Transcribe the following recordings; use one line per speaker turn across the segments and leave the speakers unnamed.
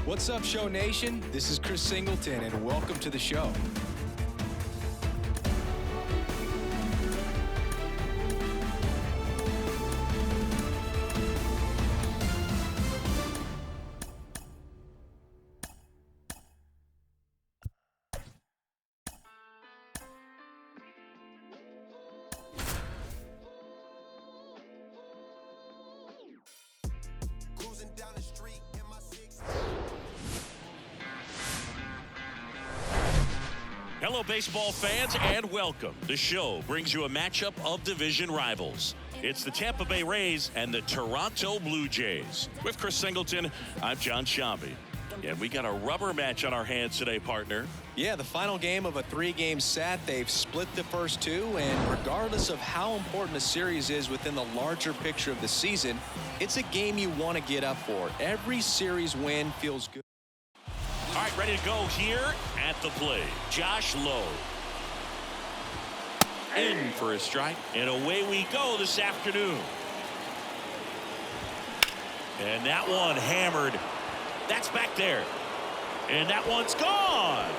What's up, Show Nation? This is Chris Singleton, and welcome to the show.
Hello, baseball fans, and welcome. The show brings you a matchup of division rivals. It's the Tampa Bay Rays and the Toronto Blue Jays. With Chris Singleton, I'm John Shambi. And we got a rubber match on our hands today, partner.
Yeah, the final game of a 3-game set. They've split the first two, and regardless of how important a series is within the larger picture of the season, it's a game you want to get up for. Every series win feels good.
All right, ready to go here at the plate. Josh Lowe. In for a strike. And away we go this afternoon. And that one hammered. That's back there. And that one's gone.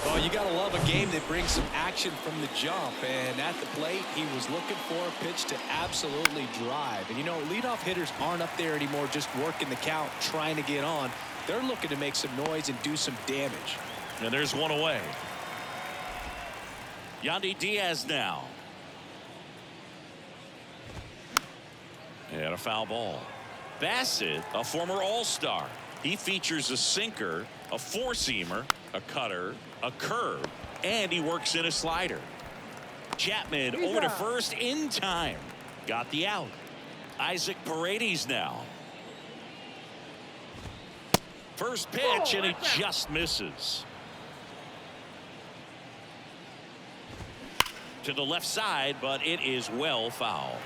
Well, you got to love a game that brings some action from the jump. And at the plate, he was looking for a pitch to absolutely drive. And, you know, leadoff hitters aren't up there anymore just working the count, trying to get on. They're looking to make some noise and do some damage.
And there's one away. Yandy Diaz now. And a foul ball. Bassett, a former All-Star. He features a sinker, a four-seamer, a cutter, a curve, and he works in a slider. Chapman over to first in time. Got the out. Isaac Paredes now. First pitch, and he just misses. To the left side, but it is well foul.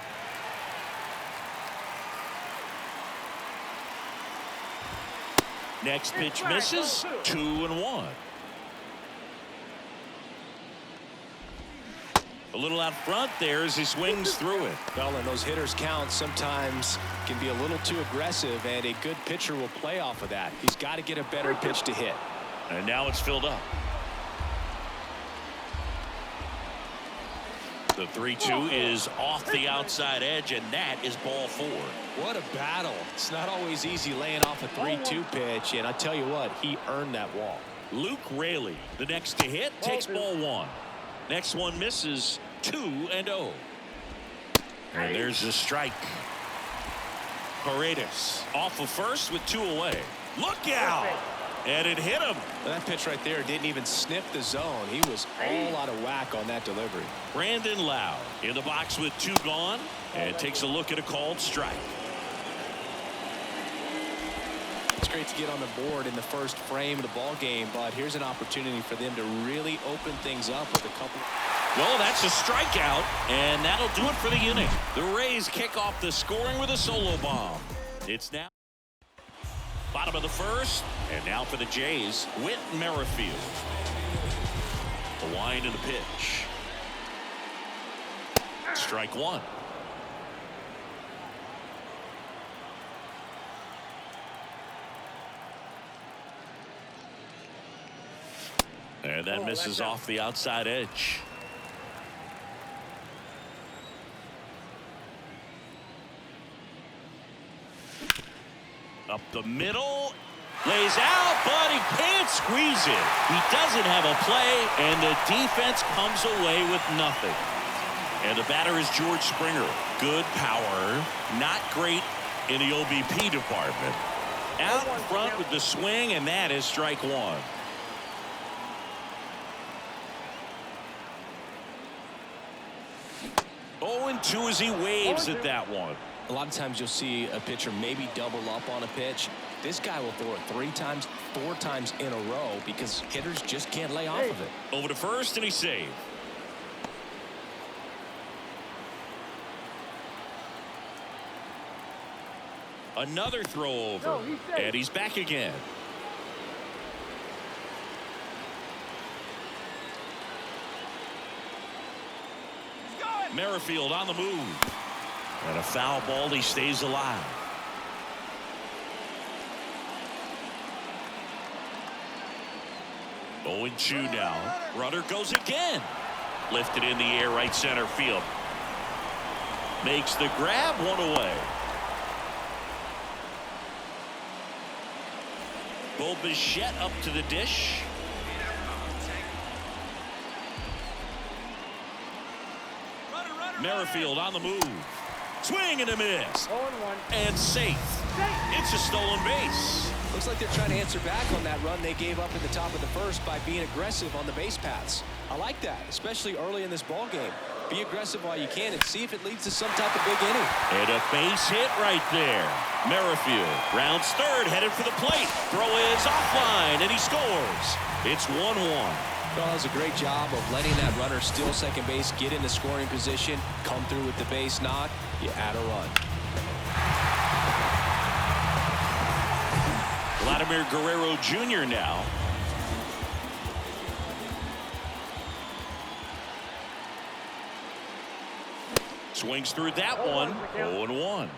Next pitch misses. 2-1. A little out front there as he swings through it.
Well, and those hitters count sometimes can be a little too aggressive, and a good pitcher will play off of that. He's got to get a better pitch to hit.
And now it's filled up. The 3-2 is off the outside edge, and that is ball 4.
What a battle. It's not always easy laying off a 3-2 pitch, and I tell you what, he earned that walk.
Luke Raley, the next to hit, takes ball 1. Next one misses. 2-0. And there's the strike. Paredes off of first with 2 away. Look out! And it hit him.
That pitch right there didn't even sniff the zone. He was all out of whack on that delivery.
Brandon Lowe in the box with 2 gone and takes a look at a called strike.
It's great to get on the board in the first frame of the ball game, but here's an opportunity for them to really open things up with a couple.
Well, that's a strikeout, and that'll do it for the inning. The Rays kick off the scoring with a solo bomb. It's now bottom of the first, and now for the Jays, Whit Merrifield. The wind and the pitch. Strike 1. And that misses off the outside edge. Up the middle, lays out, but he can't squeeze it. He doesn't have a play, and the defense comes away with nothing. And the batter is George Springer. Good power, not great in the OBP department. Out front with the swing, and that is strike 1. Oh, and 2 as he waves at that one.
A lot of times you'll see a pitcher maybe double up on a pitch. This guy will throw it 3 times, 4 times in a row because hitters just can't lay off of it.
Over to first, and he saved. Another throw over, and he's back again. Merrifield on the move. And a foul ball. He stays alive. 0-2 now. Runner goes again. Lifted in the air, right center field. Makes the grab, one away. Bo Bichette up to the dish. Merrifield on the move. Swing and a miss.
0-1.
And safe. It's a stolen base.
Looks like they're trying to answer back on that run they gave up at the top of the first by being aggressive on the base paths. I like that, especially early in this ball game. Be aggressive while you can and see if it leads to some type of big inning.
And a base hit right there. Merrifield rounds third, headed for the plate. Throw is offline, and he scores. It's 1-1.
Well, that was a great job of letting that runner steal second base, get into scoring position, come through with the base knock. You add a run.
Vladimir Guerrero Jr. now. Swings through that one. 0-1.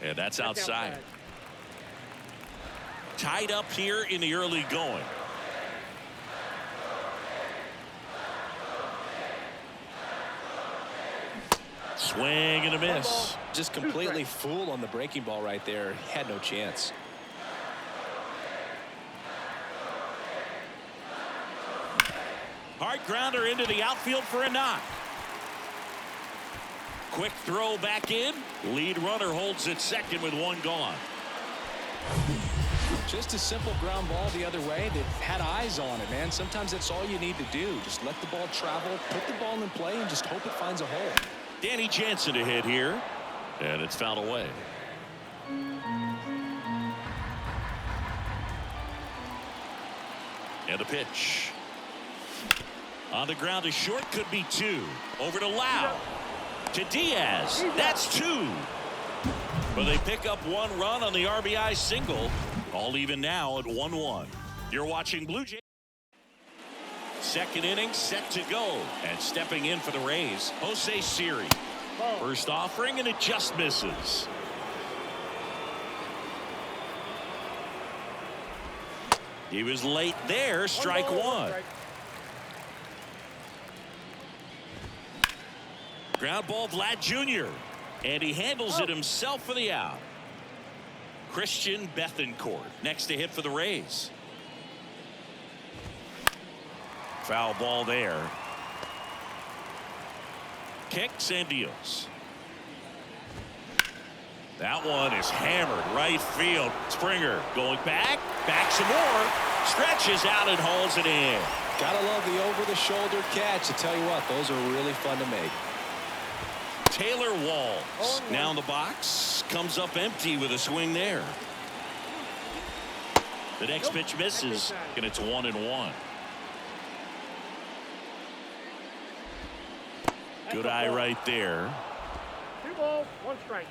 And that's outside. Tied up here in the early going. Swing and a miss.
Just completely fooled on the breaking ball right there. Had no chance.
Hard grounder into the outfield for a knock. Quick throw back in. Lead runner holds at second with one gone.
Just a simple ground ball the other way that had eyes on it, man. Sometimes that's all you need to do. Just let the ball travel, put the ball in play, and just hope it finds a hole.
Danny Jansen to hit here, and it's fouled away. And a pitch. On the ground to short, could be two. Over to Lau. To Diaz. That's two. But they pick up one run on the RBI single. All even now at 1-1. You're watching Blue Jays. Second inning set to go. And stepping in for the Rays, Jose Siri. First offering, and it just misses. He was late there. Strike one. Ground ball, Vlad Jr. And he handles it himself for the out. Christian Bethancourt next to hit for the Rays. Foul ball there. Kicks and deals. That one is hammered right field. Springer going back some more. Stretches out and hauls it in.
Gotta love the over-the-shoulder catch. I tell you what, those are really fun to make.
Taylor Walls now in the box, comes up empty with a swing there. The next pitch misses, and it's 1-1. Good eye right there.
2 balls, 1 strike.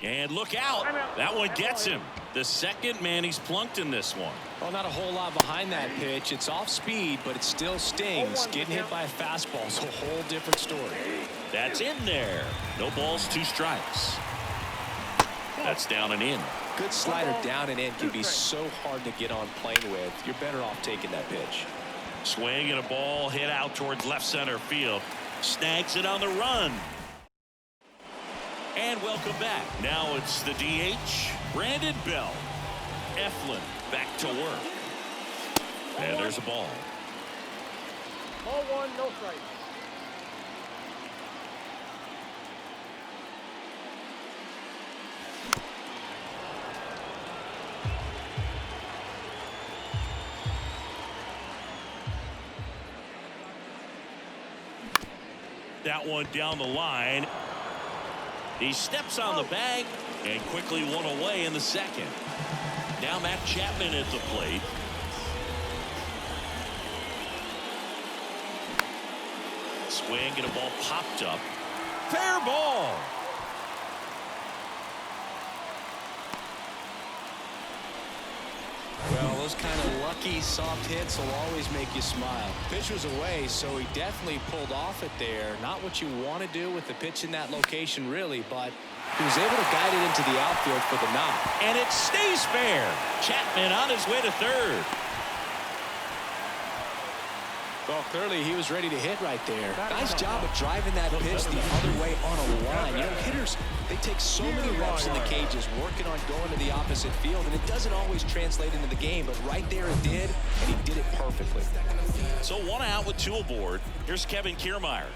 And look out. That one gets him. The second man he's plunked in this one.
Well, not a whole lot behind that pitch. It's off speed, but it still stings. Getting hit by a fastball is a whole different story.
That's in there. No balls, 2 strikes. That's down and in.
Good slider down and in can be so hard to get on playing with. You're better off taking that pitch.
Swing and a ball hit out towards left center field. Snags it on the run. And welcome back. Now it's the DH, Brandon Bell. Eflin back to work. And there's a ball.
Ball 1, no strike.
That one down the line. He steps on the bag and quickly one away in the second. Now Matt Chapman at the plate. Swing and a ball popped up. Fair ball.
Well, those kind of lucky soft hits will always make you smile. Pitch was away, so he definitely pulled off it there. Not what you want to do with the pitch in that location, really, but he was able to guide it into the outfield for the knock.
And it stays fair. Chapman on his way to third.
Well, clearly he was ready to hit right there. Nice job of driving that pitch the other way on a line. You know, hitters, they take so many reps in the cages working on going to the opposite field, and it doesn't always translate into the game, but right there it did, and he did it perfectly.
So 1 out with 2 aboard. Here's Kevin Kiermaier.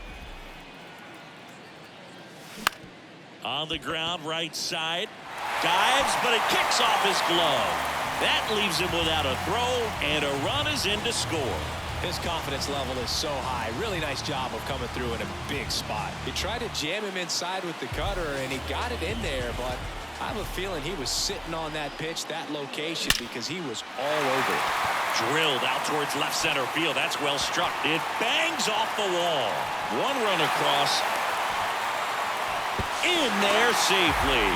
On the ground, right side. Dives, but it kicks off his glove. That leaves him without a throw, and a run is in to score.
His confidence level is so high. Really nice job of coming through in a big spot. He tried to jam him inside with the cutter, and he got it in there, but I have a feeling he was sitting on that pitch, that location, because he was all over it.
Drilled out towards left center field. That's well struck. It bangs off the wall. 1 run across. In there safely.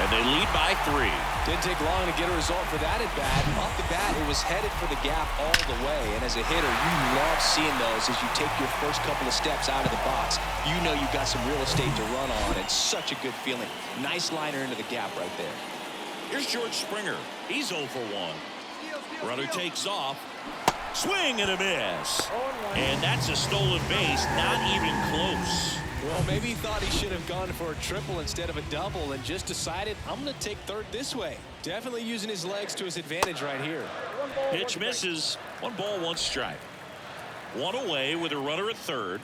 And they lead by 3.
Didn't take long to get a result for that at bat. Off the bat, it was headed for the gap all the way. And as a hitter, you love seeing those as you take your first couple of steps out of the box. You know you've got some real estate to run on. It's such a good feeling. Nice liner into the gap right there.
Here's George Springer. He's 0 for 1. Runner takes off. Swing and a miss. And that's a stolen base. Not even close.
Well, maybe he thought he should have gone for a triple instead of a double and just decided, I'm going to take third this way. Definitely using his legs to his advantage right here.
Pitch misses. 1 ball, 1 strike. 1 away with a runner at third.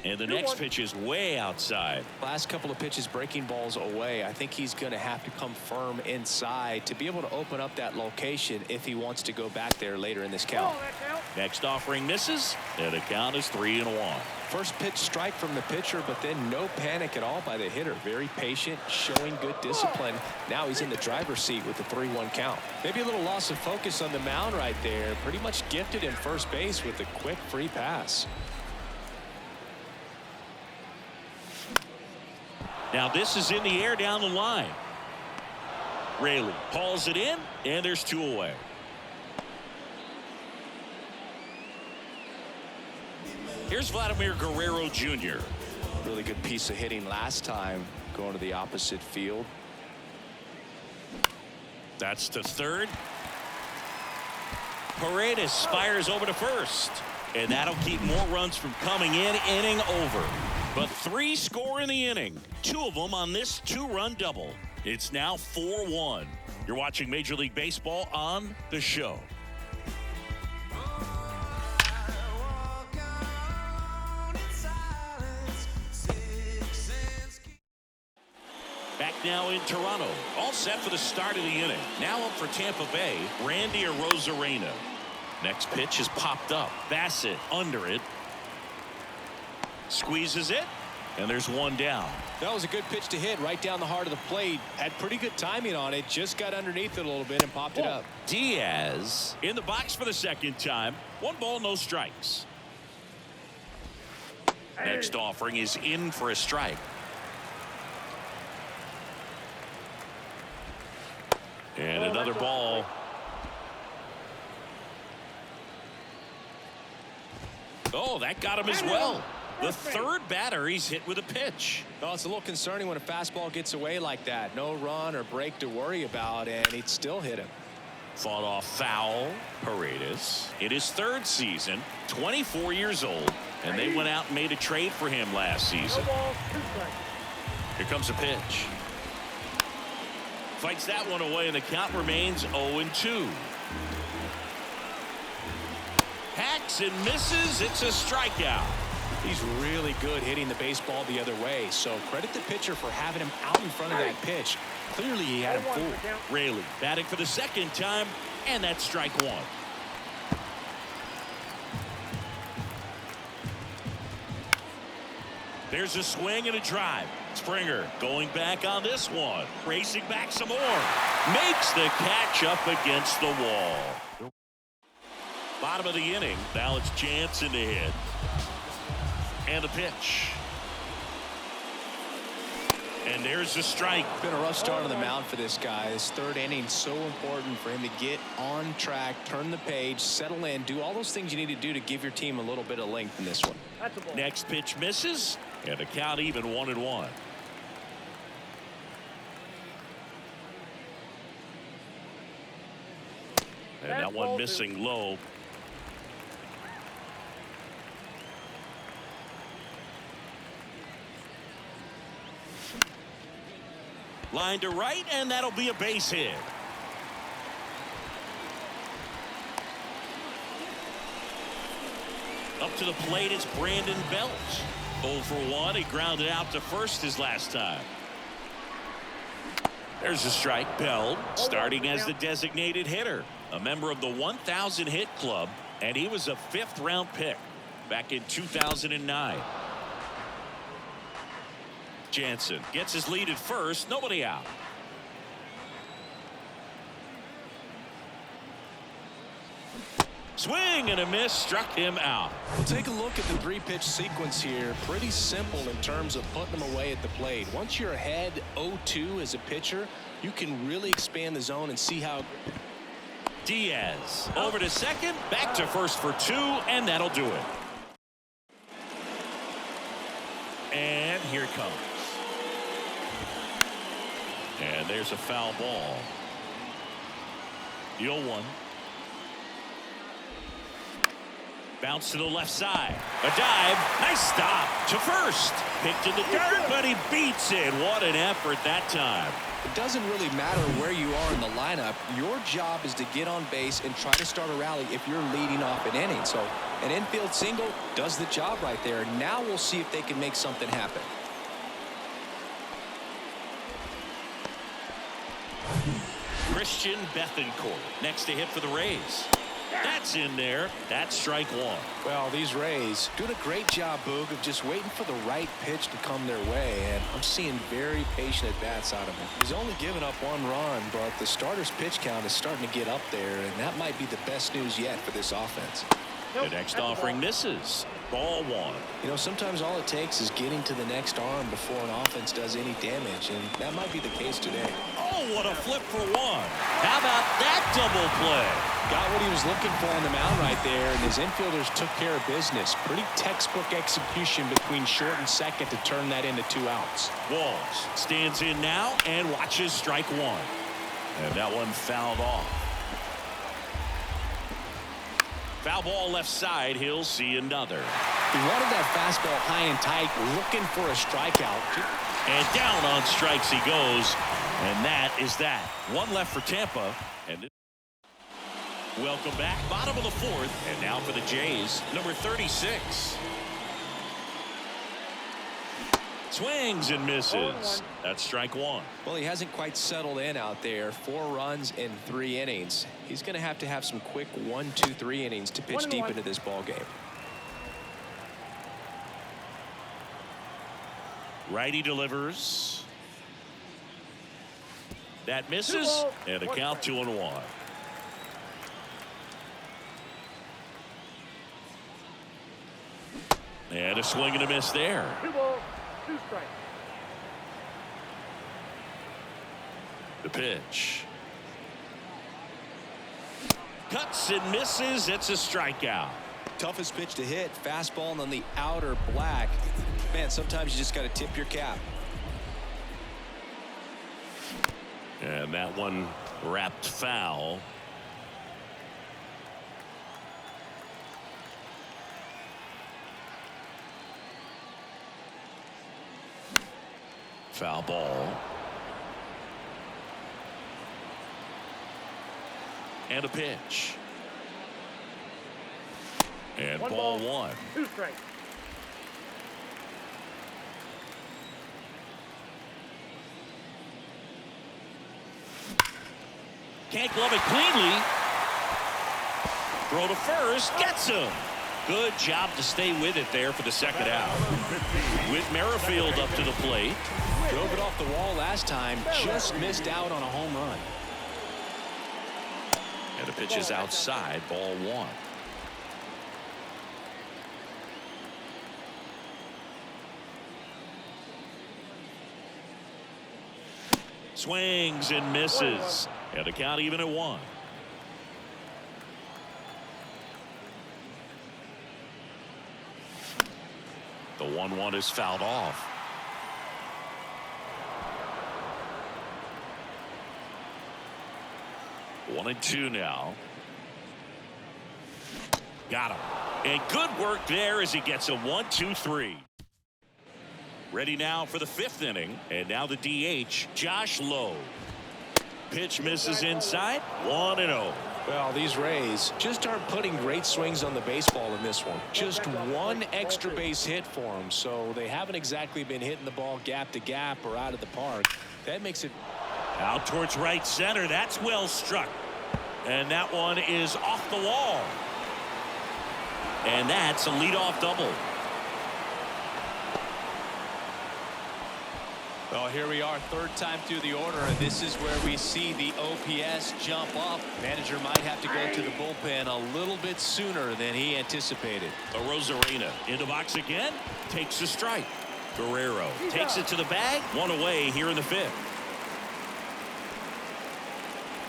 And the next pitch is way outside.
Last couple of pitches breaking balls away. I think he's going to have to come firm inside to be able to open up that location if he wants to go back there later in this count.
Next offering misses, and the count is 3-1.
First pitch strike from the pitcher, but then no panic at all by the hitter. Very patient, showing good discipline. Now he's in the driver's seat with the 3-1 count. Maybe a little loss of focus on the mound right there. Pretty much gifted in first base with a quick free pass.
Now this is in the air down the line. Raley hauls it in, and there's 2 away. Here's Vladimir Guerrero Jr.
Really good piece of hitting last time, going to the opposite field.
That's to third. Paredes fires over to first, and that'll keep more runs from coming in. Inning over. But 3 score in the inning, 2 of them on this 2-run double. It's now 4-1. You're watching Major League Baseball on The Show. Back now in Toronto, all set for the start of the inning. Now up for Tampa Bay, Randy Arozarena. Next pitch is popped up. Bassett under it. Squeezes it, and there's 1 down.
That was a good pitch to hit right down the heart of the plate. Had pretty good timing on it. Just got underneath it a little bit and popped it up.
Diaz in the box for the second time. 1 ball, no strikes. Next offering is in for a strike. And another ball. Oh, that got him as well. The third batter he's hit with a pitch.
Oh, it's a little concerning when a fastball gets away like that. No run or break to worry about, and he'd still hit him.
Fought off foul. Paredes in his 3rd season, 24 years old, and they went out and made a trade for him last season. Here comes a pitch. Fights that one away, and the count remains 0-2. Hacks and misses. It's a strikeout.
He's really good hitting the baseball the other way, so credit the pitcher for having him out in front of that pitch. Clearly he had him fooled.
Raley batting for the second time, and that's strike 1. There's a swing and a drive. Springer going back on this one. Racing back some more. Makes the catch up against the wall. Bottom of the inning. Now it's Jansen to hit. And the pitch. And there's a strike.
It's been a rough start on the mound for this guy. This third inning so important for him to get on track, turn the page, settle in, do all those things you need to do to give your team a little bit of length in this one.
That's a ball.
Next pitch misses, and the count even 1-1. And that one missing low. Line to right, and that'll be a base hit. Up to the plate, it's Brandon Belt. 0 for 1. He grounded out to first his last time. There's a strike. Belt starting as the designated hitter, a member of the 1,000 hit club, and he was a 5th-round pick back in 2009. Jansen gets his lead at first. Nobody out. Swing and a miss, struck him out.
We'll take a look at the 3-pitch sequence here. Pretty simple in terms of putting them away at the plate. Once you're ahead 0-2 as a pitcher, you can really expand the zone and see how.
Diaz over to second, back to first for 2, and that'll do it. And here it comes. And there's a foul ball. The 0-1. Bounce to the left side. A dive. Nice stop to first. Picked in the dirt, but he beats it. What an effort that time.
It doesn't really matter where you are in the lineup. Your job is to get on base and try to start a rally if you're leading off an inning. So an infield single does the job right there. Now we'll see if they can make something happen.
Christian Bethancourt next to hit for the Rays. That's in there. That's strike 1.
Well, these Rays doing a great job, Boog, of just waiting for the right pitch to come their way, and I'm seeing very patient at-bats out of him. He's only given up 1 run, but the starter's pitch count is starting to get up there, and that might be the best news yet for this offense.
The next offering misses. Ball 1.
You know, sometimes all it takes is getting to the next arm before an offense does any damage, and that might be the case today.
Oh, what a flip for 1. How about that double play?
Got what he was looking for on the mound right there, and his infielders took care of business. Pretty textbook execution between short and second to turn that into 2 outs.
Walls stands in now and watches strike 1. And that one fouled off. Foul ball left side. He'll see another.
He wanted that fastball high and tight, looking for a strikeout.
And down on strikes he goes. And that is that. 1 left for Tampa. And welcome back. Bottom of the 4th. And now for the Jays, number 36. Swings and misses. That's strike 1.
Well, he hasn't quite settled in out there. 4 runs in 3 innings. He's going to have some quick 1, 2, 3 innings to pitch deep into this ball game.
Righty delivers. That misses, and a count 2-1. And a swing and a miss there.
2 balls, 2 strikes.
The pitch. Cuts and misses. It's a strikeout.
Toughest pitch to hit, fastball on the outer black. Man, sometimes you just got to tip your cap.
And that one wrapped foul. Foul ball. And a pitch. And ball 1.
2 strikes.
Can't glove it cleanly. Throw to first. Gets him. Good job to stay with it there for the second out. With Merrifield up to the plate.
Drove it off the wall last time. Just missed out on a home run.
And the pitch is outside. Ball 1. Swings and misses. And the count even at 1. The 1-1 is fouled off. One and 2 now. Got him. And good work there as he gets a 1-2-3. Ready now for the 5th inning. And now the DH, Josh Lowe. Pitch misses inside. 1-0.
Well, these Rays just aren't putting great swings on the baseball in this one. Just one extra base hit for them, so they haven't exactly been hitting the ball gap to gap or out of the park. That makes it
out towards right center. That's well struck. And that one is off the wall. And that's a leadoff double.
Well, here we are, 3rd time through the order, and this is where we see the OPS jump up. Manager might have to go to the bullpen a little bit sooner than he anticipated.
Rosarena in the box again, takes a strike. Guerrero takes it to the bag. 1 away here in the 5th.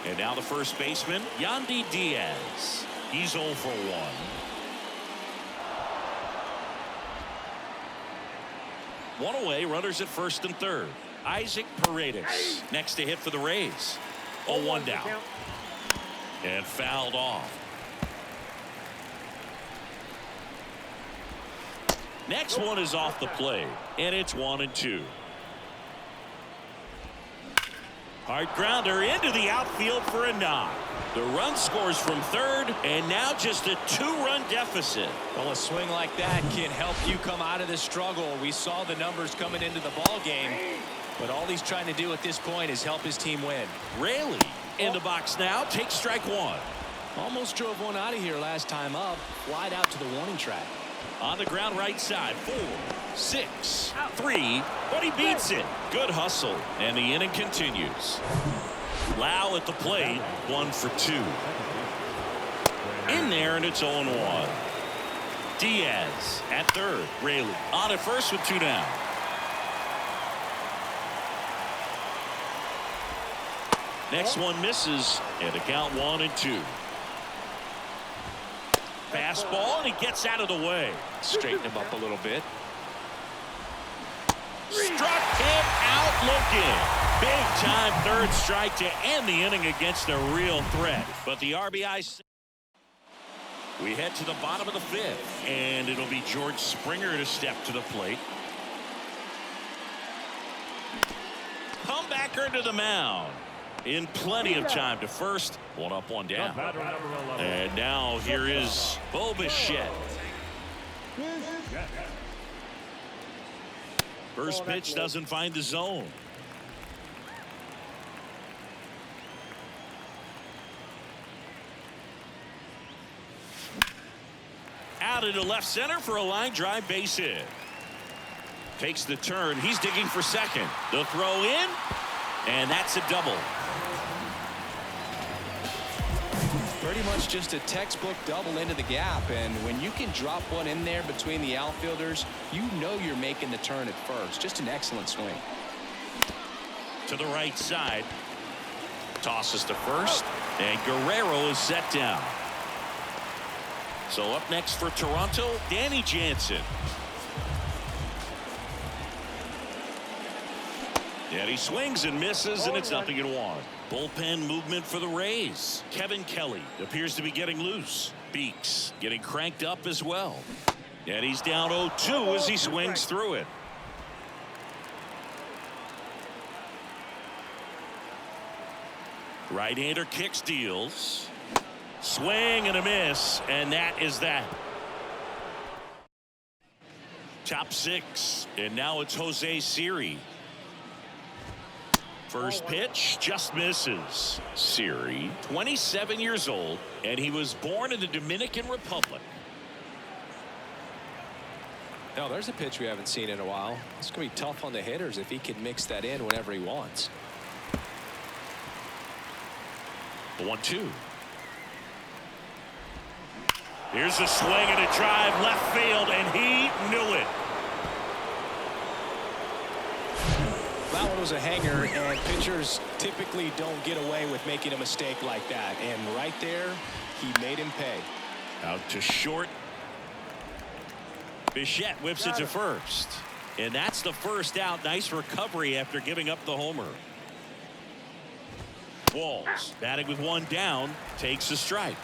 And now the first baseman, Yandy Diaz. He's 0 for 1. One away, runners at 1st and 3rd. Isaac Paredes next to hit for the Rays. 0-1 down. And fouled off. Next one is off the plate, and it's 1-2. Hard grounder into the outfield for a knock. The run scores from 3rd, and now just a 2-run deficit.
Well, a swing like that can help you come out of this struggle. We saw the numbers coming into the ball game, but all he's trying to do at this point is help his team win.
Raley in the box now, takes strike 1.
Almost drove one out of here last time up, flied out to the warning track.
On the ground right side, 4, 6, 3, but he beats it. Good hustle, and the inning continues. Lau at the plate, 1 for 2. In there, and it's 0-1. Diaz at 3rd. Raley on at 1st with 2 down. Next one misses, and the count 1-2. Fastball, and he gets out of the way.
Straighten him up a little bit.
Struck him out looking. Big time 3rd strike to end the inning against a real threat. But the RBI. We head to the bottom of the 5th, and it'll be George Springer to step to the plate. Comebacker to the mound. In plenty of time to 1st. 1 up, 1 down. And now here is Bo Bichette. First pitch doesn't find the zone. Out into left center for a line drive base hit. Takes the turn. He's digging for 2nd. The throw in, and that's a double.
Pretty much just a textbook double into the gap, and when you can drop one in there between the outfielders, you know you're making the turn at 1st. Just an excellent swing.
To the right side. Tosses to 1st, and Guerrero is set down. So up next for Toronto, Danny Jansen. And he swings and misses, and it's 0-1. Bullpen movement for the Rays. Kevin Kelly appears to be getting loose. Beeks getting cranked up as well. And he's down 0-2 as he swings through it. Right-hander kicks, deals. Swing and a miss, and that is that. Top 6, and now it's Jose Siri. First pitch just misses. Siri, 27 years old, and he was born in the Dominican Republic.
Now there's a pitch we haven't seen in a while. It's going to be tough on the hitters if he can mix that in whenever he wants.
The 1-2. Here's a swing and a drive left field, and he knew it.
That one was a hanger, and pitchers typically don't get away with making a mistake like that. And right there, he made him pay.
Out to short. Bichette whips it to first. And that's the first out. Nice recovery after giving up the homer. Walls batting with one down, takes a strike.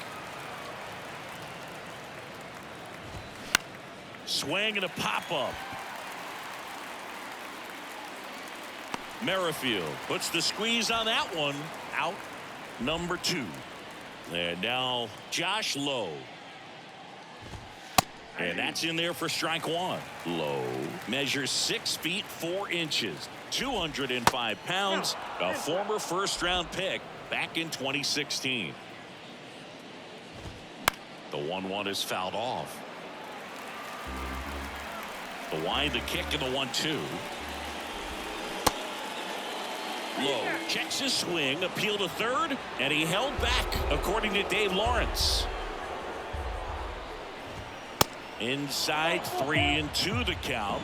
Swing and a pop-up. Merrifield puts the squeeze on that one. Out number 2. And now Josh Lowe. And that's in there for strike 1. Lowe measures 6 feet 4 inches, 205 pounds, a former first-round pick back in 2016. The 1-1 is fouled off. The wind, the kick, and the 1-2. Lowe checks his swing, appeal to third, and he held back, according to Dave Lawrence. Inside 3-2 the count.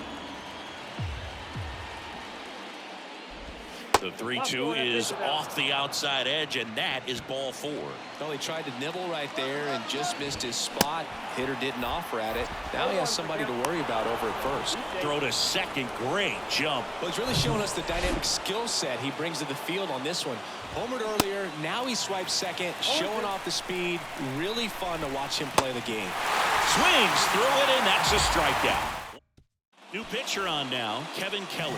The 3-2 is off the outside edge, and that is ball 4.
Well, he tried to nibble right there and just missed his spot. Hitter didn't offer at it. Now he has somebody to worry about over at first.
Throw to second. Great jump.
Well, he's really showing us the dynamic skill set he brings to the field on this one. Homered earlier. Now he swipes second, showing off the speed. Really fun to watch him play the game.
Swings through it, and that's a strikeout. New pitcher on now, Kevin Kelly.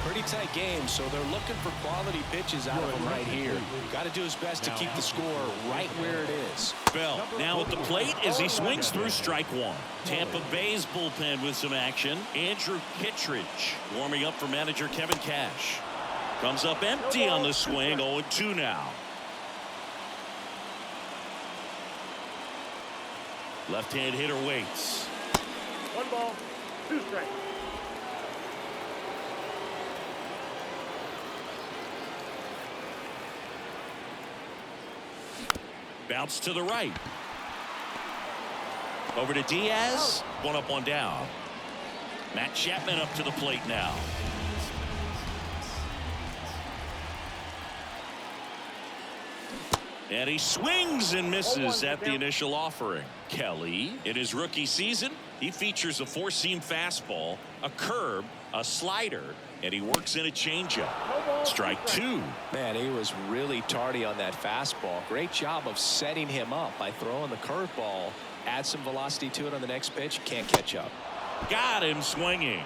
Pretty tight game, so they're looking for quality pitches out of him right here. Got to do his best to keep the score right where it is.
Bell now at the plate as he swings through strike 1. Tampa Bay's bullpen with some action. Andrew Kittredge warming up for manager Kevin Cash. Comes up empty on the swing. 0-2 now. Left-hand hitter waits.
1 ball, 2 strikes.
Bounce to the right. Over to Diaz. 1 up, 1 down. Matt Chapman up to the plate now. And he swings and misses at the initial offering. Kelly, in his rookie season, he features a 4-seam fastball, a curve, a slider, and he works in a changeup. Strike 2.
Man, he was really tardy on that fastball. Great job of setting him up by throwing the curveball. Add some velocity to it on the next pitch. Can't catch up.
Got him swinging.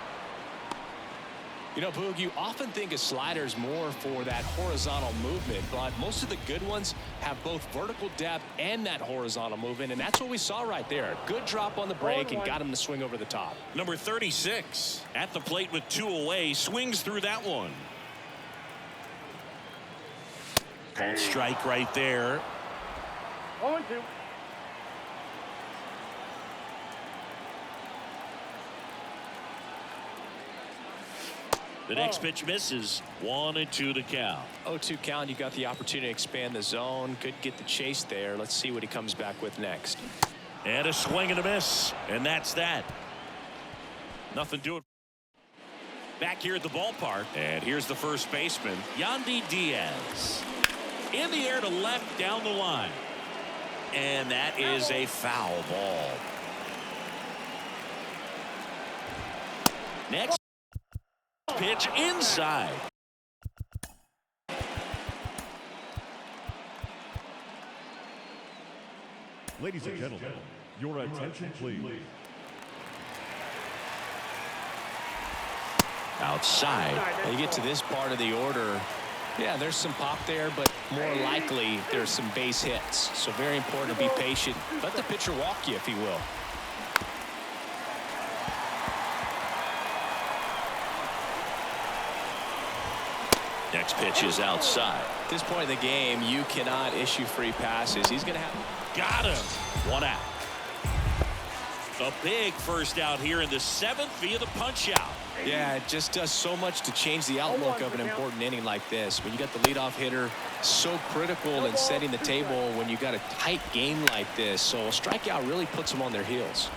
You know, Boog, you often think of sliders more for that horizontal movement, but most of the good ones have both vertical depth and that horizontal movement, and that's what we saw right there. Good drop on the break and got him to swing over the top.
Number 36 at the plate with 2 away, swings through that one. Called strike right there.
0-2.
The next pitch misses. 1-2 to count.
0-2 count. You got the opportunity to expand the zone. Could get the chase there. Let's see what he comes back with next.
And a swing and a miss. And that's that. Nothing to it. Back here at the ballpark. And here's the first baseman, Yandy Diaz. In the air to left down the line. And that is a foul ball. Next pitch inside.
Ladies and gentlemen, your attention please.
Outside.
When you get to this part of the order, yeah, there's some pop there, but more likely there's some base hits. So very important to be patient. Let the pitcher walk you, if he will.
Next pitch is outside.
At this point in the game, you cannot issue free passes. He's going to have.
Got him. 1 out. A big first out here in the 7th via the punch out.
Yeah, it just does so much to change the outlook of an important inning like this. When you got the leadoff hitter, so critical in setting the table when you got a tight game like this. So a strikeout really puts them on their heels.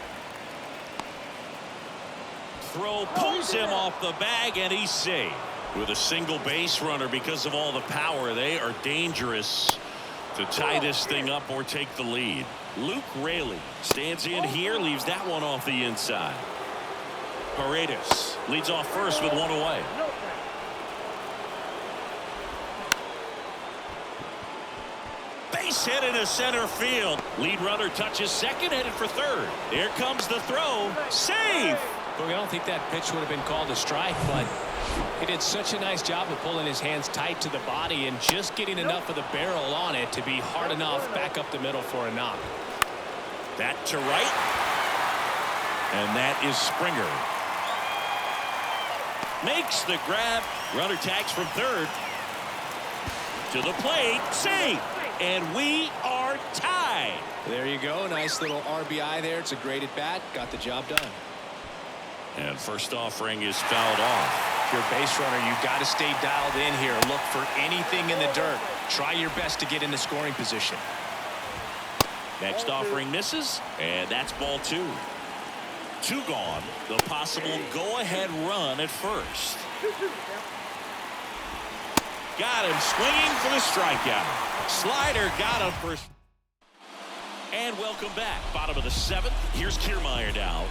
Throw pulls him off the bag, and he's safe. With a single base runner because of all the power, they are dangerous to tie this thing up or take the lead. Luke Raley stands in here, leaves that one off the inside. Paredes leads off first with one away. Base hit into center field. Lead runner touches second, headed for third. Here comes the throw. Save!
Look, I don't think that pitch would have been called a strike, but he did such a nice job of pulling his hands tight to the body and just getting enough of the barrel on it to be hard enough back up the middle for a knock.
That to right. And that is Springer. Makes the grab. Runner tags from third. To the plate. Save. And we are tied.
There you go. Nice little RBI there. It's a great at bat. Got the job done.
And first offering is fouled off.
If you're a base runner, you've got to stay dialed in here. Look for anything in the dirt. Try your best to get into scoring position.
Next offering misses, and that's ball two. Two gone. The possible go-ahead run at first. Got him swinging for the strikeout. Slider got him first. And welcome back. Bottom of the seventh. Here's Kiermaier now.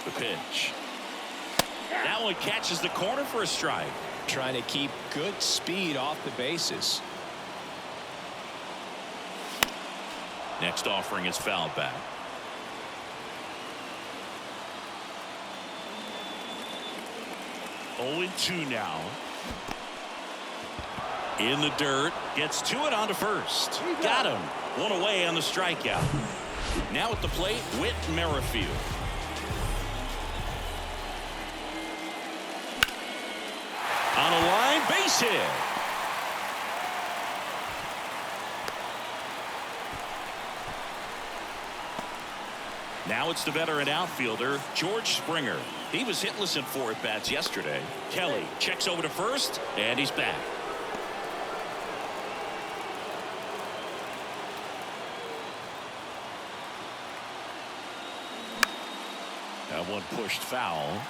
The pitch. That one catches the corner for a strike.
Trying to keep good speed off the bases.
Next offering is fouled back. Oh, 0-2 now. In the dirt. Gets to it onto first. Got him. One away on the strikeout. Now at the plate, Whit Merrifield. On a line, base hit. Now it's the veteran outfielder, George Springer. He was hitless in 4 at-bats yesterday. Kelly checks over to first, and he's back. That one pushed foul.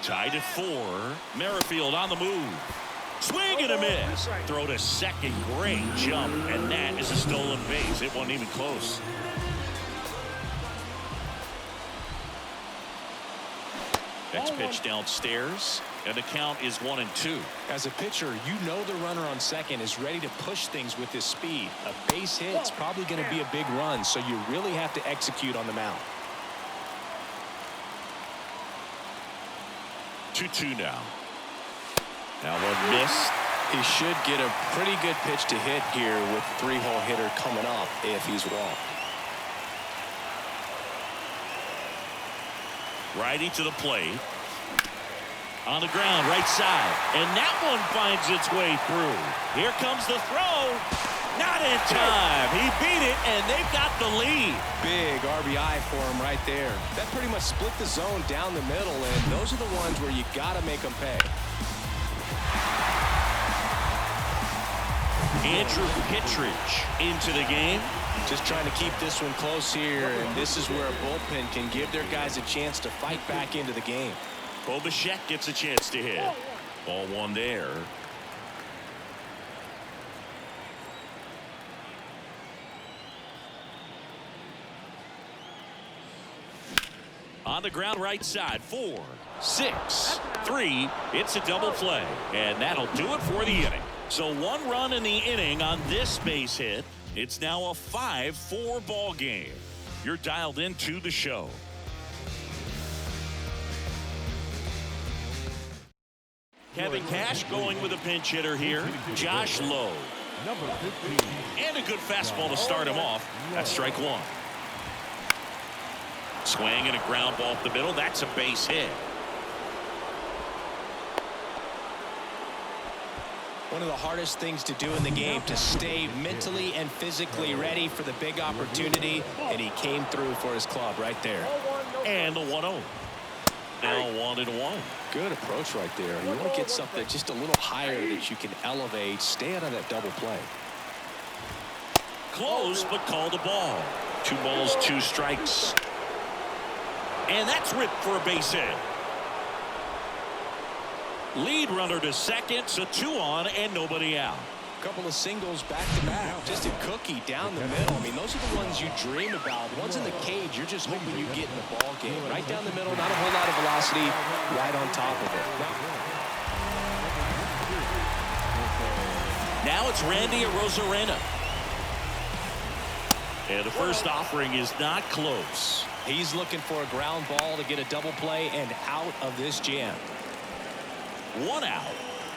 Tied at 4. Merrifield on the move. Swing and a miss. Throw to second. Great jump. And that is a stolen base. It wasn't even close. Next pitch downstairs. And the count is 1-2.
As a pitcher, you know the runner on second is ready to push things with his speed. A base hit's probably going to be a big run, so you really have to execute on the mound.
2-2 now. Now one missed.
He should get a pretty good pitch to hit here with 3-hole hitter coming up if he's walked.
Righty to the plate. On the ground, right side. And that one finds its way through. Here comes the throw. Not in time. He beat it, and they've got the lead.
Big RBI for him right there. That pretty much split the zone down the middle, and those are the ones where you got to make them pay.
Andrew Kittredge into the game.
Just trying to keep this one close here, and this is where a bullpen can give their guys a chance to fight back into the game.
Bo Bichette gets a chance to hit. Ball one there. On the ground right side. 4, 6, 3. It's a double play. And that'll do it for the inning. So 1 run in the inning on this base hit. It's now a 5-4 ball game. You're dialed into the show. Kevin Cash going with a pinch hitter here. Josh Lowe.
Number 15.
And a good fastball to start him off. That's strike 1. Swing and a ground ball up the middle. That's a base hit.
One of the hardest things to do in the game, to stay mentally and physically ready for the big opportunity, and he came through for his club right there.
And the 1-0. Now 1-1.
Good approach right there. You want to get something just a little higher that you can elevate. Stay out of that double play.
Close, but called a ball. 2 balls, 2 strikes. And that's ripped for a base hit. Lead runner to second, so 2 on and nobody out.
Couple of singles back to back. Just a cookie down the middle. I mean, those are the ones you dream about. Ones in the cage, you're just hoping you get in the ball game. Right down the middle, not a whole lot of velocity, right on top of it.
Now it's Randy Arozarena. And the first offering is not close.
He's looking for a ground ball to get a double play and out of this jam.
1 out.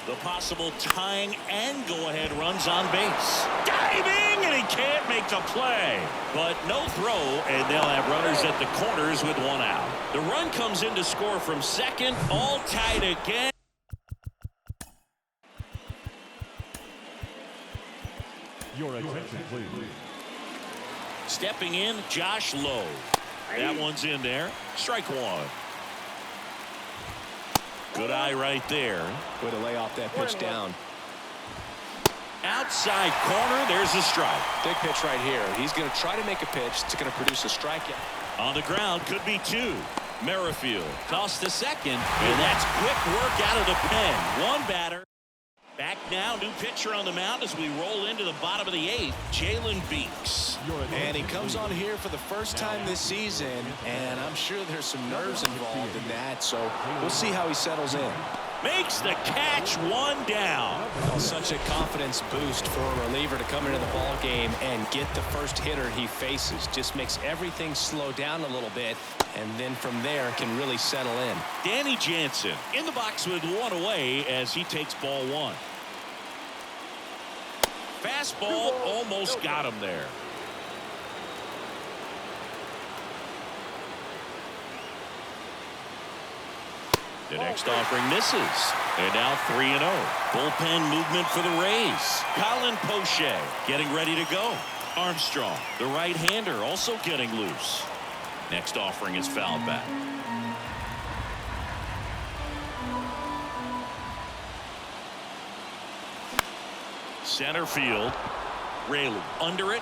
The possible tying and go-ahead runs on base. Diving, and he can't make the play. But no throw, and they'll have runners at the corners with 1 out. The run comes in to score from second, all tied again.
Your attention, please.
Stepping in, Josh Lowe. That one's in there. Strike 1. Good eye right there.
Way to lay off that pitch down.
Outside corner, there's a strike.
Big pitch right here. He's going to try to make a pitch that's going to produce a strikeout.
On the ground, could be 2. Merrifield tossed to second, and that's quick work out of the pen. 1 batter. Back now, new pitcher on the mound as we roll into the bottom of the 8th, Jalen Beeks.
And he comes on here for the first time this season, and I'm sure there's some nerves involved in that, so we'll see how he settles in.
Makes the catch, 1 down.
Well, such a confidence boost for a reliever to come into the ball game and get the first hitter he faces. Just makes everything slow down a little bit, and then from there can really settle in.
Danny Jansen in the box with 1 away as he takes ball 1. Fastball almost got him there. The next offering misses. And now 3-0. Bullpen movement for the Rays. Colin Poche getting ready to go. Armstrong, the right-hander, also getting loose. Next offering is fouled back. Center field. Raley under it.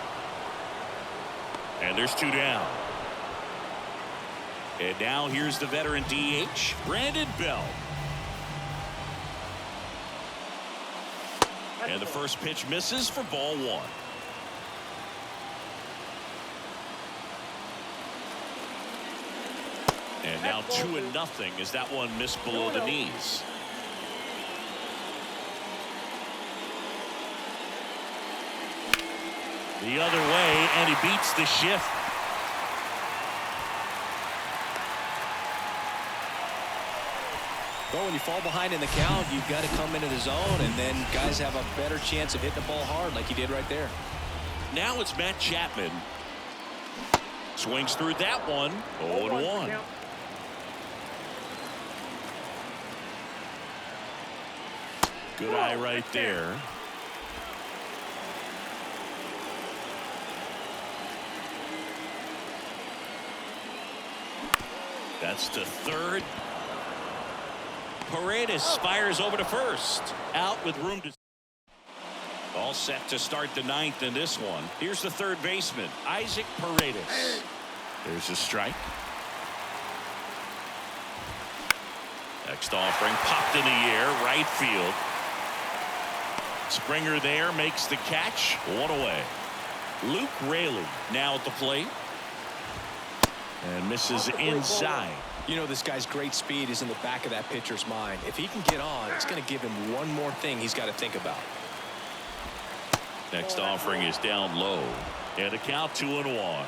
And there's 2 down. And now here's the veteran DH, Brandon Bell. And the first pitch misses for ball 1. And now 2-0 as that one missed below the knees. The other way, and he beats the shift.
Well, when you fall behind in the count, you've got to come into the zone, and then guys have a better chance of hitting the ball hard like he did right there.
Now it's Matt Chapman. Swings through that one. 0-1. Good eye right there. That's to third. Paredes fires over to first. Out with room to. All set to start the 9th in this one. Here's the third baseman, Isaac Paredes. There's a strike. Next offering popped in the air, right field. Springer there makes the catch. 1 away. Luke Raley now at the plate. And misses inside.
You know, this guy's great speed is in the back of that pitcher's mind. If he can get on, it's going to give him one more thing he's got to think about.
Next offering is down low. And a count 2-1.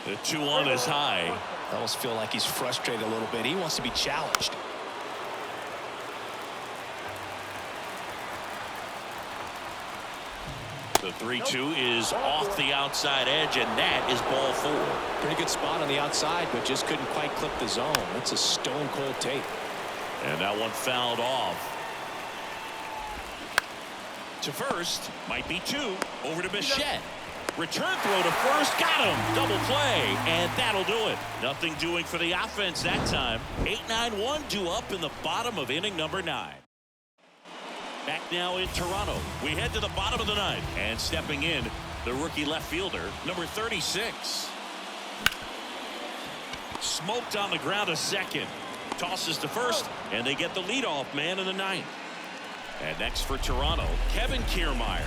The 2-1 is high.
I almost feel like he's frustrated a little bit. He wants to be challenged.
The 3-2 is off the outside edge, and that is ball 4.
Pretty good spot on the outside, but just couldn't quite clip the zone. That's a stone cold tape.
And that one fouled off. To first, might be 2. Over to Bichette. Return throw to first, got him. Double play, and that'll do it. Nothing doing for the offense that time. 8-9-1 due up in the bottom of inning number 9. Back now in Toronto. We head to the bottom of the ninth. And stepping in, the rookie left fielder, number 36. Smoked on the ground a second. Tosses to first, and they get the leadoff man in the ninth. And next for Toronto, Kevin Kiermaier.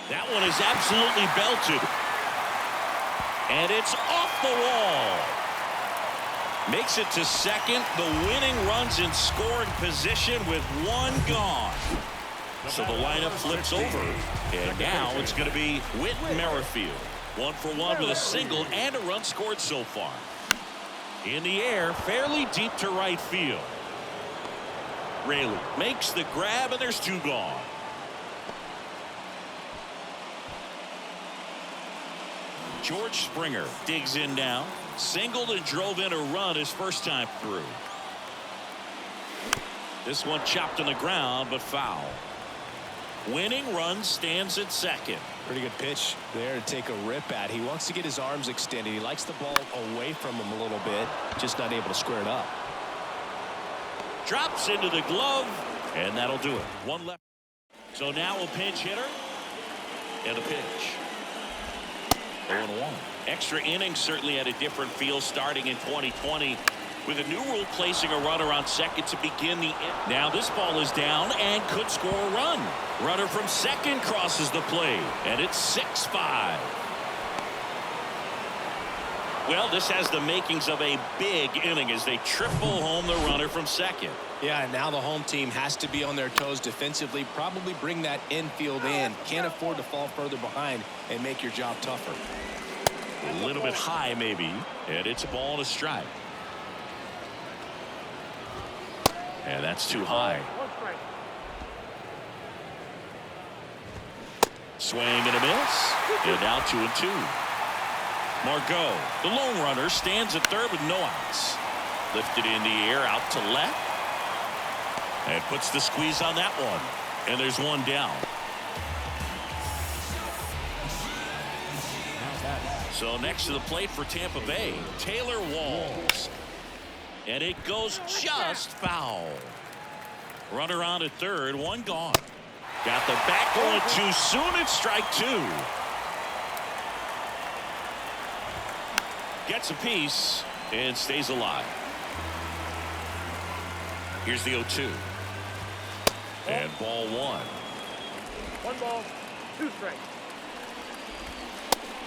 That one is absolutely belted. And it's off the wall. Makes it to second. The winning runs in scoring position with one gone. So the lineup flips over. And now it's going to be Whit Merrifield. 1 for 1 with a single and a run scored so far. In the air, fairly deep to right field. Raley makes the grab, and there's 2 gone. George Springer digs in now. Singled and drove in a run his first time through. This one chopped on the ground, but foul. Winning run stands at second.
Pretty good pitch there to take a rip at. He wants to get his arms extended. He likes the ball away from him a little bit, just not able to square it up.
Drops into the glove, and that'll do it. One left. So now a pinch hitter and a pitch. 0-1. Extra innings certainly had a different feel starting in 2020 with a new rule placing a runner on second to begin the inning. Now this ball is down and could score a run. Runner from second crosses the plate, and it's 6-5. Well, this has the makings of a big inning as they triple home the runner from second.
Yeah, and now the home team has to be on their toes defensively, probably bring that infield in. Can't afford to fall further behind and make your job tougher.
A little bit high maybe, and it's a ball and a strike. And that's too high. Swing and a miss. And now 2-2. Margot, the lone runner, stands at third with no outs. Lifted in the air out to left. And puts the squeeze on that one. And there's one down. So next to the plate for Tampa Bay, Taylor Walls. And it goes just foul. Runner on at third, one gone. Got the bat going too soon. It's strike 2. Gets a piece and stays alive. Here's the 0-2. And ball 1.
1 ball, 2 strikes.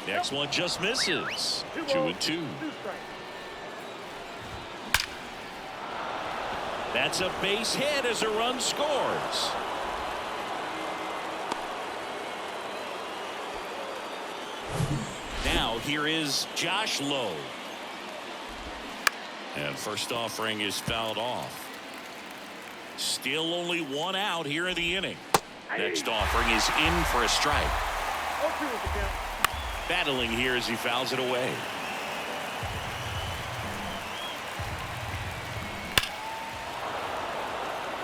Next one just misses.
2
2-2.
balls, 2 strikes.
That's a base hit as a run scores. Now here is Josh Lowe. And first offering is fouled off. Still only 1 out here in the inning. Next offering is in for a strike.
0-2 is the count.
Battling here as he fouls it away.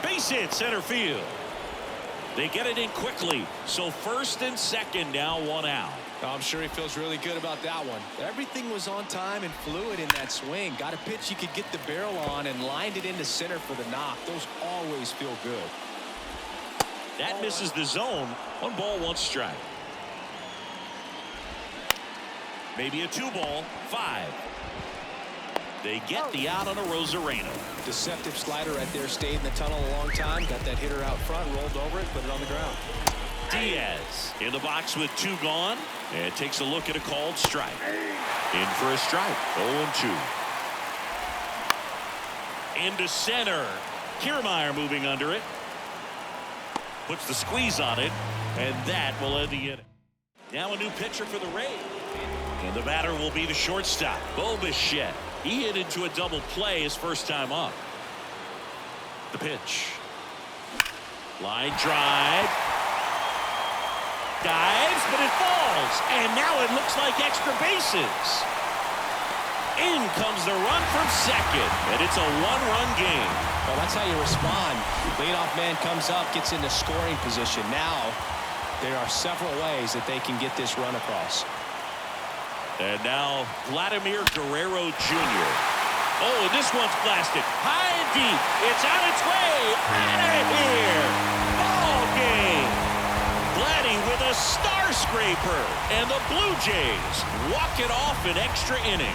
Base hit center field. They get it in quickly. So first and second now 1 out.
I'm sure he feels really good about that one. Everything was on time and fluid in that swing. Got a pitch you could get the barrel on and lined it into center for the knock. Those always feel good.
That misses the zone. 1 ball, 1 strike. Maybe a 2 ball, 5. They get the out on a Rosareno.
Deceptive slider right there. Stayed in the tunnel a long time. Got that hitter out front, rolled over it, put it on the ground.
Diaz in the box with 2 gone, and takes a look at a called strike. In for a strike. 0-2. Into center. Kiermaier moving under it. Puts the squeeze on it, and that will end the inning. Now a new pitcher for the Rays. And the batter will be the shortstop, Bo Bichette. He hit into a double play his first time up. The pitch. Line drive. Dives, but it falls. And now it looks like extra bases. In comes the run from second. And it's a 1-run game.
Well, that's how you respond. Leadoff man comes up, gets into scoring position. Now there are several ways that they can get this run across.
And now Vladimir Guerrero Jr. Oh, and this one's blasted. High and deep. It's on its way. Out of here. Ball game. Vladdy with a star scraper. And the Blue Jays walk it off in extra innings.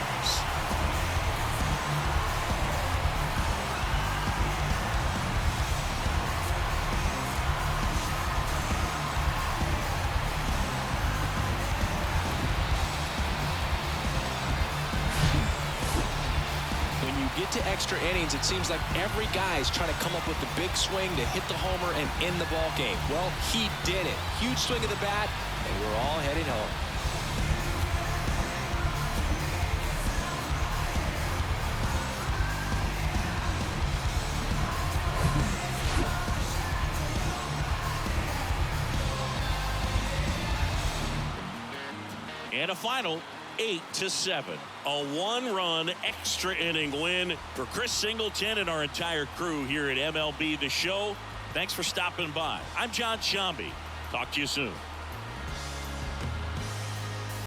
Get to extra innings, it seems like every guy is trying to come up with the big swing to hit the homer and end the ball game. Well, he did it. Huge swing of the bat, and we're all heading home.
And a final 8-7. A one-run extra inning win for Chris Singleton and our entire crew here at MLB The Show. Thanks for stopping by. I'm John Shambi. Talk to you soon.